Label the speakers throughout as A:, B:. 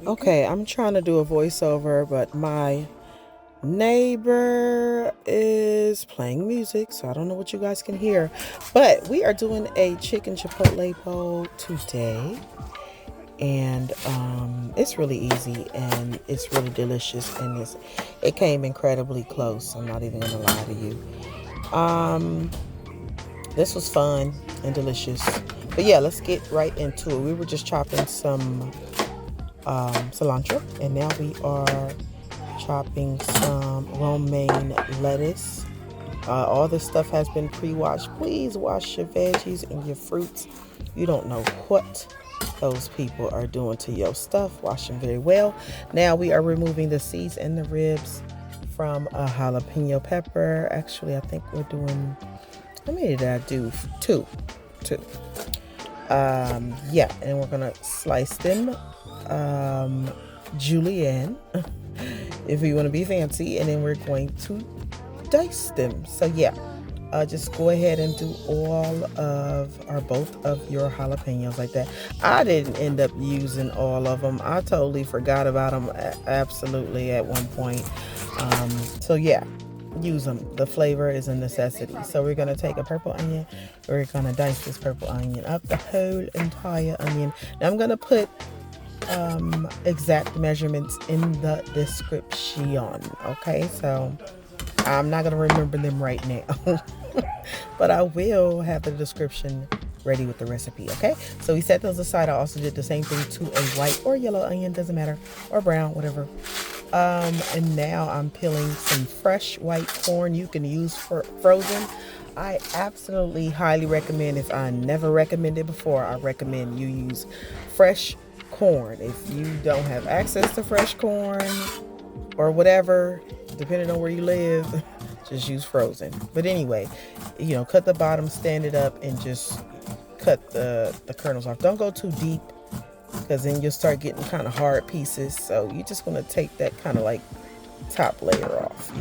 A: Okay, I'm trying to do a voiceover, but my neighbor is playing music, so I don't know what you guys can hear. But we are doing a chicken chipotle bowl today, and it's really easy and it's really delicious, and it came incredibly close. I'm not even gonna lie to you. This was fun and delicious. But yeah, let's get right into it. We were just chopping some cilantro, and now we are chopping some romaine lettuce. All this stuff has been pre-washed. Please wash your veggies and your fruits. You don't know what those people are doing to your stuff. Wash them very well. Now we are removing the seeds and the ribs from a jalapeno pepper. Actually, I think we're doing, how many did I do? Two. Yeah, and we're gonna slice them julienne if you want to be fancy, and then we're going to dice them. So yeah, just go ahead and do all of or both of your jalapenos like that. I didn't end up using all of them. I totally forgot about them absolutely at one point. So yeah, use them. The flavor is a necessity. So we're gonna take a purple onion. We're gonna dice this purple onion up, the whole entire onion. Now I'm gonna put exact measurements in the description. Okay, so I'm not gonna remember them right now, but I will have the description ready with the recipe. Okay, so we set those aside. I also did the same thing to a white or yellow onion, doesn't matter, or brown, whatever. And now I'm peeling some fresh white corn. You can use frozen. I absolutely highly recommend, if I never recommended before, I recommend you use fresh corn. If you don't have access to fresh corn or whatever, depending on where you live, just use frozen. But anyway, cut the bottom, stand it up, and just cut the kernels off. Don't go too deep, because then you'll start getting kind of hard pieces. So you just want to take that kind of like top layer off,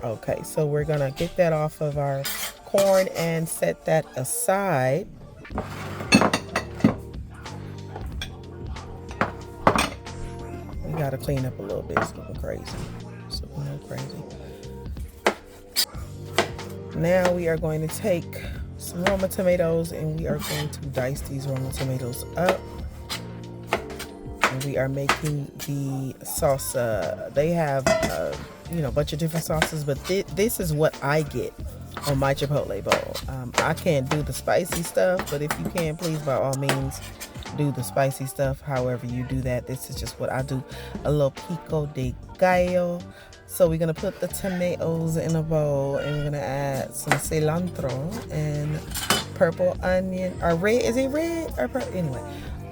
A: Okay, so we're gonna get that off of our corn and set that aside. We gotta clean up a little bit. It's looking crazy. Now we are going to take some Roma tomatoes, and we are going to dice these Roma tomatoes up. And we are making the salsa. They have a bunch of different sauces, but this is what I get on my Chipotle bowl. I can't do the spicy stuff, but if you can, please, by all means, do the spicy stuff. However you do that, this is just what I do. A little pico de gallo. So we're gonna put the tomatoes in a bowl, and we're gonna add some cilantro and purple onion, or red. Is it red or purple? Anyway,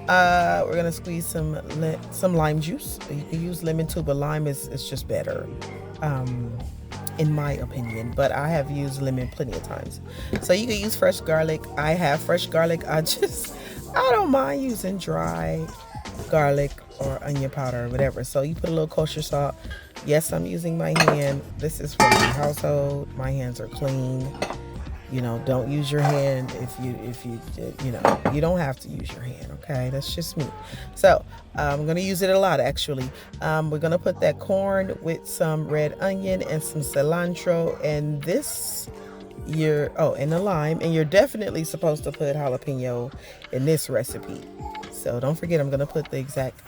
A: we're gonna squeeze some lime juice. You can use lemon too, but lime is just better, in my opinion. But I have used lemon plenty of times. So you can use fresh garlic. I have fresh garlic. I don't mind using dry garlic or onion powder or whatever. So you put a little kosher salt. Yes, I'm using my hand. This is from my household. My hands are clean. Don't use your hand if you don't have to use your hand. Okay, that's just me. So I'm gonna use it a lot, actually. We're gonna put that corn with some red onion and some cilantro, and and the lime. And you're definitely supposed to put jalapeno in this recipe. So don't forget, I'm gonna put the exact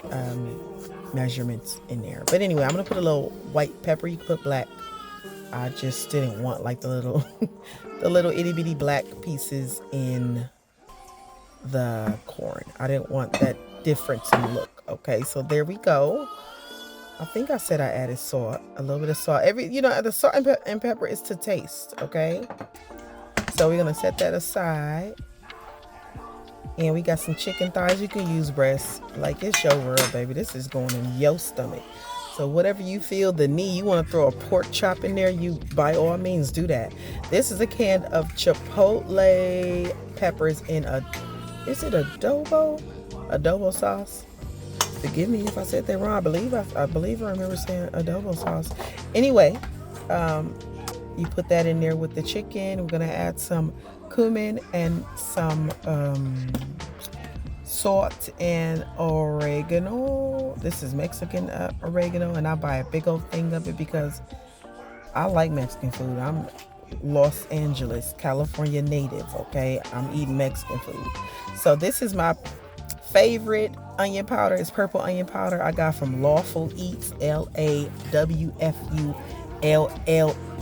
A: measurements in there. But anyway, I'm gonna put a little white pepper. You can put black. I just didn't want like the little the little itty bitty black pieces in the corn. I didn't want that difference in look. Okay, so there we go. I think I said I added salt, a little bit of salt. The salt and pepper is to taste. Okay, so we're gonna set that aside. And we got some chicken thighs. You can use breasts. Like, it's your world, baby. This is going in your stomach. So whatever you feel the need, you want to throw a pork chop in there, you by all means do that. This is a can of Chipotle peppers in is it adobo sauce? Forgive me if I said that wrong. I believe I remember saying adobo sauce. Anyway, you put that in there with the chicken. We're gonna add some cumin and some salt and oregano. This is Mexican oregano, and I buy a big old thing of it because I like Mexican food. I'm Los Angeles, California native, okay? I'm eating Mexican food. So this is my favorite onion powder. It's purple onion powder I got from Lawful Eats, LAWFULL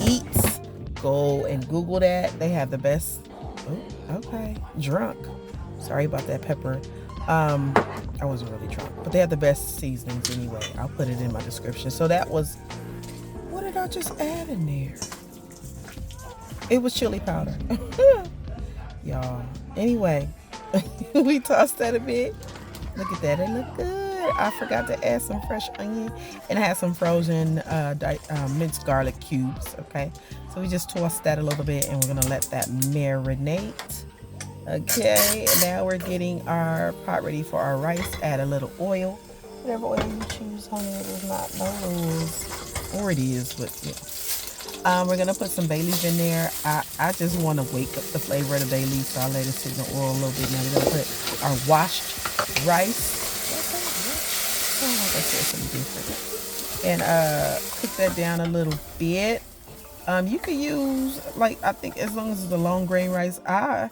A: Eats. Go and Google that. They have the best. Oh, okay. Drunk. Sorry about that pepper. I wasn't really drunk, but they have the best seasonings anyway. I'll put it in my description. So that was, what did I just add in there? It was chili powder. Y'all. Anyway, we tossed that a bit. Look at that. It looked good. I forgot to add some fresh onion, and I had some frozen minced garlic cubes. Okay. So we just tossed that a little bit, and we're going to let that marinate. Okay. Now we're getting our pot ready for our rice. Add a little oil. Whatever oil you choose, honey. There's not no rules. Or it is, but yeah. We're gonna put some bay leaf in there. I just want to wake up the flavor of the bay leaf, so I let it sit in the oil a little bit. Now we're gonna put our washed rice. Oh, like I said something different. And cook that down a little bit. You could use, like, I think as long as it's the long grain rice, I,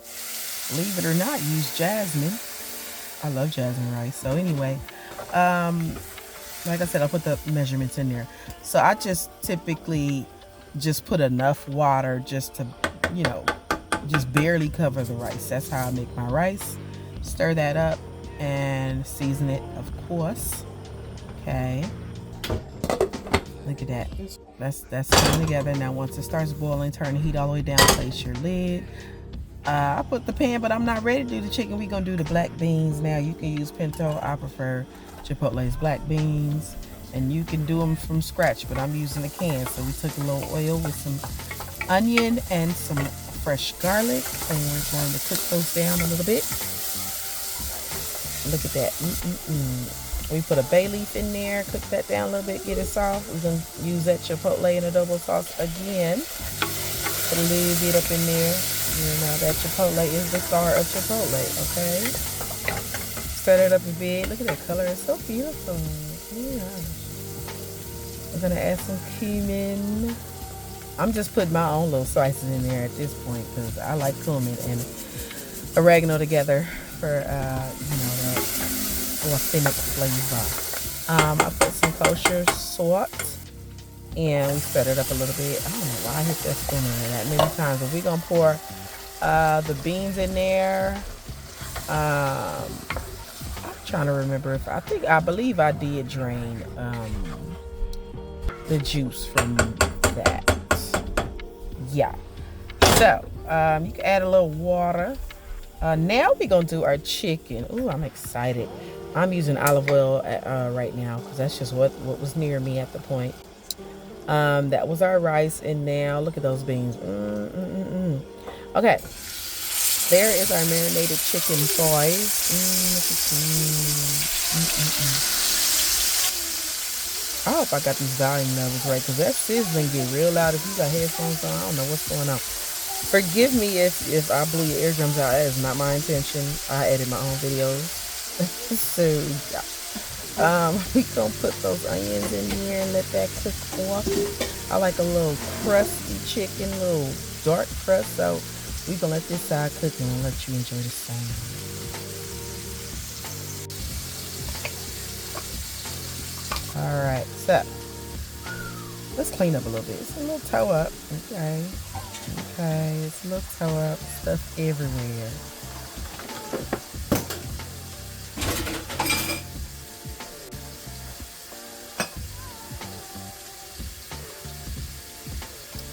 A: believe it or not, use jasmine. I love jasmine rice. So anyway, like I said, I'll put the measurements in there. So I just typically just put enough water just to, you know, just barely cover the rice. That's how I make my rice. Stir that up and season it, of course. Okay. Look at that. That's coming together. Now once it starts boiling, turn the heat all the way down, place your lid. I put the pan, but I'm not ready to do the chicken. We're gonna do the black beans now. You can use pinto. I prefer Chipotle's black beans. And you can do them from scratch, but I'm using a can. So we took a little oil with some onion and some fresh garlic, and we're going to cook those down a little bit. Look at that. We put a bay leaf in there, cook that down a little bit, get it soft. We're going to use that Chipotle and adobo sauce again. Put a little bit up in there. You know, that Chipotle is the star of Chipotle, okay? Stir it up a bit. Look at that color. It's so beautiful. Yeah. I'm gonna add some cumin. I'm just putting my own little slices in there at this point because I like cumin and oregano together for you know, that authentic flavor. I put some kosher salt and we spread it up a little bit. I don't know why I hit that spoon in there that many times, but we're gonna pour the beans in there. I'm trying to remember if I believe I did drain the juice from that. Yeah. So you can add a little water. Now we're gonna do our chicken. Ooh, I'm excited. I'm using olive oil right now because that's just what was near me at the point. That was our rice, and now look at those beans. Okay. There is our marinated chicken, boys. I hope I got these volume levels right, because that sizzling get real loud. If you got headphones on, I don't know what's going on. Forgive me if I blew your eardrums out. That is not my intention. I edit my own videos. So, yeah. We gonna put those onions in here and let that cook off. I like a little crusty chicken, a little dark crust, so we gonna let this side cook and we'll let you enjoy the sound. All right, so let's clean up a little bit. It's a little toe up, okay? Okay, it's a little toe up, stuff everywhere.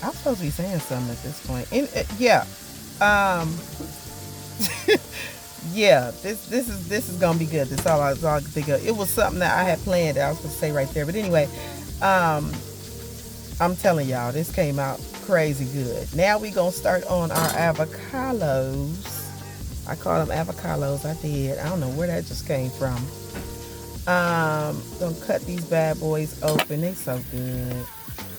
A: I'm supposed to be saying something at this point. Yeah. Yeah, this is gonna be good. That's all I can think of. It was something that I had planned that I was supposed to say right there. But anyway, I'm telling y'all, this came out crazy good. Now we gonna start on our avocados. I call them avocados. I did. I don't know where that just came from. Gonna cut these bad boys open. They so good.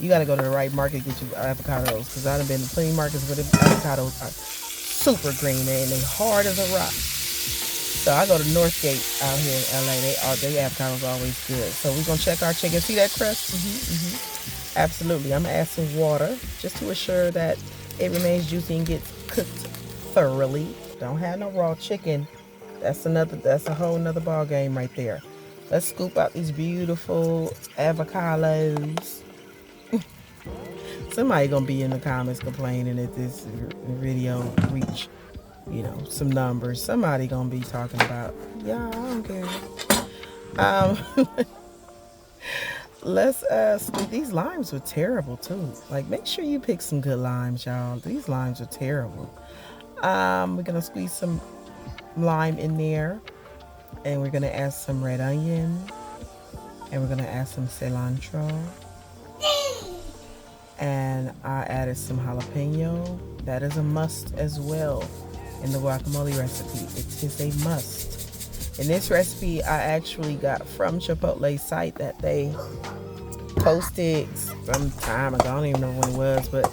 A: You gotta go to the right market to get your avocados, because I've been to plenty markets where the avocados are super green and they hard as a rock. So I go to Northgate out here in LA. They avocados always good. So we're gonna check our chicken. See that crust? Absolutely. I'm gonna add some water just to assure that it remains juicy and gets cooked thoroughly. Don't have no raw chicken. That's a whole nother ball game right there. Let's scoop out these beautiful avocados. Somebody gonna be in the comments complaining that this video reach, you know, some numbers. Somebody gonna be talking about, yeah, I don't care. Let's these limes were terrible too. Like, make sure you pick some good limes, y'all. These limes are terrible. We're gonna squeeze some lime in there, and we're gonna add some red onion, and we're gonna add some cilantro, and I added some jalapeno. That is a must as well in the guacamole recipe. It is a must. And this recipe I actually got from Chipotle's site that they posted some time ago. I don't even know when it was, but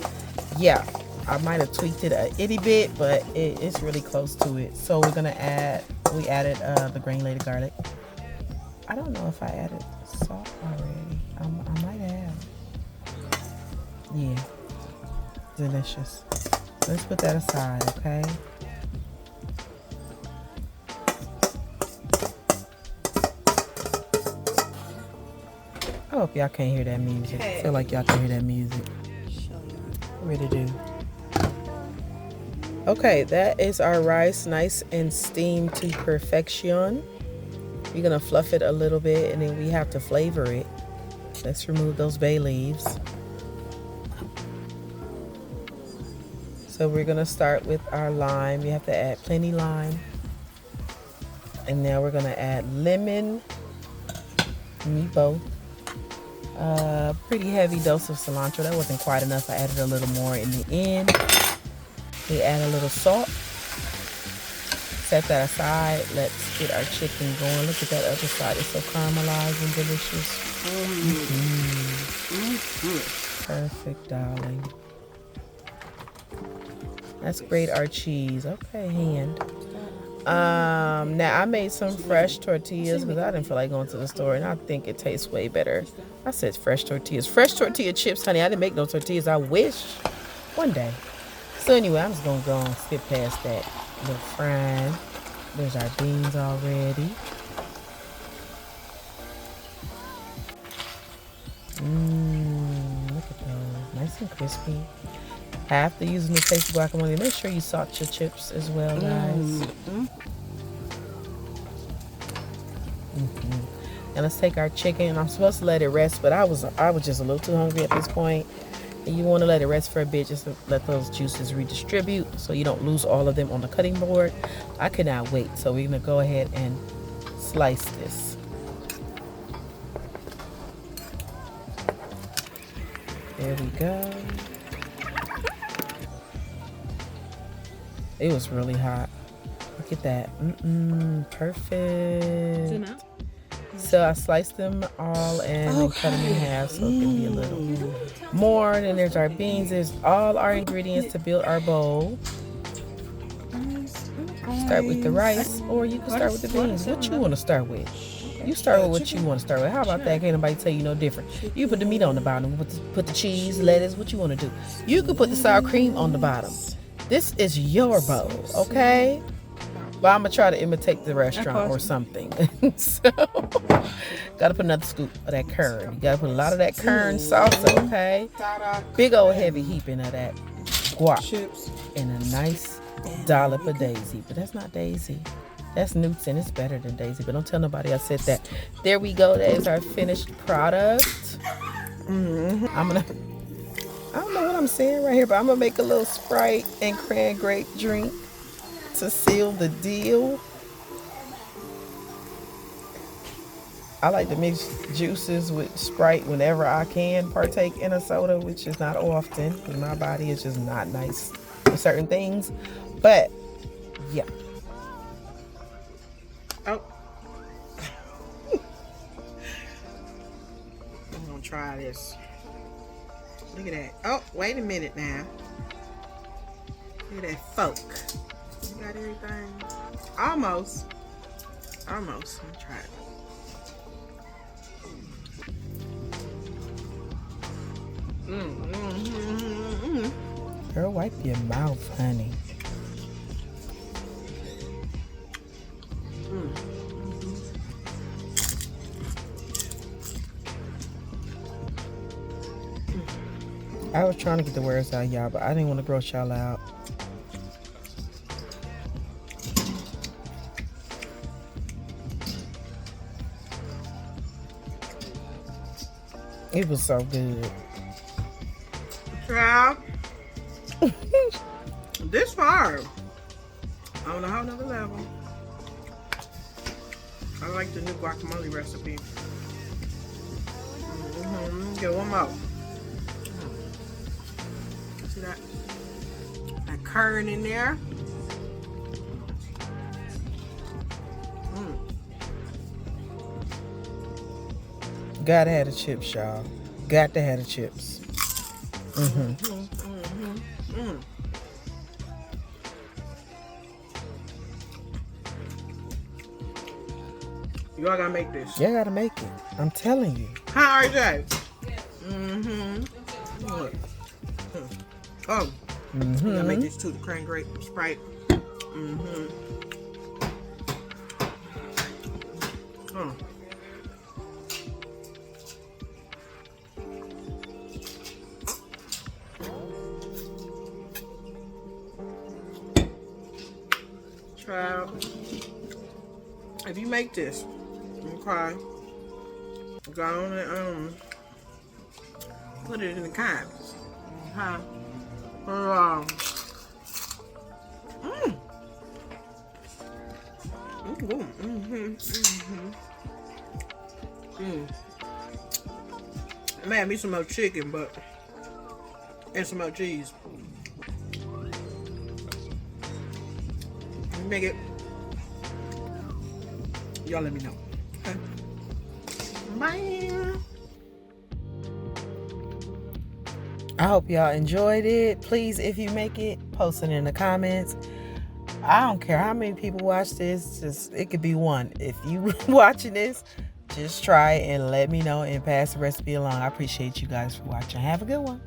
A: yeah, I might have tweaked it a itty bit, but it's really close to it. So we added the granulated garlic. I don't know if I added salt already. I might have. Yeah, delicious. Let's put that aside, okay? I hope y'all can't hear that music. I feel like y'all can hear that music. Ready to do. Okay, that is our rice, nice and steamed to perfection. You're gonna fluff it a little bit, and then we have to flavor it. Let's remove those bay leaves. So we're gonna start with our lime. You have to add plenty lime. And now we're gonna add lemon. Me both. Pretty heavy dose of cilantro. That wasn't quite enough. I added a little more in the end. We add a little salt. Set that aside. Let's get our chicken going. Look at that other side. It's so caramelized and delicious. Perfect, darling. Let's grate our cheese. Okay, hand. Now I made some fresh tortillas because I didn't feel like going to the store, and I think it tastes way better. I said fresh tortillas. Fresh tortilla chips, honey. I didn't make no tortillas. I wish. One day. So anyway, I'm just going to go and skip past that. Little frying. There's our beans already. Look at those. Nice and crispy. After using the tasty guacamole, make sure you salt your chips as well, guys. And let's take our chicken. I'm supposed to let it rest, but I was just a little too hungry at this point. And you want to let it rest for a bit, just to let those juices redistribute so you don't lose all of them on the cutting board. I cannot wait. So we're gonna go ahead and slice this. There we go. It was really hot. Look at that. Perfect. So I sliced them all and cut them in half so it can be a little more. Then there's our beans. There's all our ingredients to build our bowl. Start with the rice, or you can start with the beans. What you want to start with? You start with what you want to start with. How about that? Can't nobody tell you no different. You put the meat on the bottom. Put the cheese, lettuce, what you want to do. You could put the sour cream on the bottom. This is your bowl, okay? But I'm gonna try to imitate the restaurant or something. So, gotta put another scoop of that kern. You gotta put a lot of that kern salsa, okay? Big old heavy heaping of that guac. And a nice dollop of daisy. But that's not daisy. That's Newton. It's better than daisy. But don't tell nobody I said that. There we go. That is our finished product. I don't know what I'm saying right here, but I'm gonna make a little Sprite and cran grape drink to seal the deal. I like to mix juices with Sprite whenever I can partake in a soda, which is not often because my body is just not nice for certain things. But yeah. Oh. I'm gonna try this. Look at that. Oh, wait a minute now. Look at that folk. You got everything? Almost. Almost. Let me try it. Girl, wipe your mouth, honey. I was trying to get the words out, y'all, but I didn't want to gross y'all out. It was so good. Child. This far. On a whole nother level. I like the new guacamole recipe. Get one more. See that? That curd in there. Gotta have the chips, y'all. Got to have the chips. You all gotta make this. Yeah, I gotta make it. I'm telling you. Hi, RJ. Oh. You gotta make this too. The cranberry Sprite. Oh. Child, if you make this, okay, go on and put it in the comments. Huh? I may have me some more chicken, and some more cheese. Make it. Y'all let me know. Okay. Bye. I hope y'all enjoyed it. Please, if you make it, post it in the comments. I don't care how many people watch this. Just it could be one. If you watching this, just try it and let me know and pass the recipe along. I appreciate you guys for watching. Have a good one.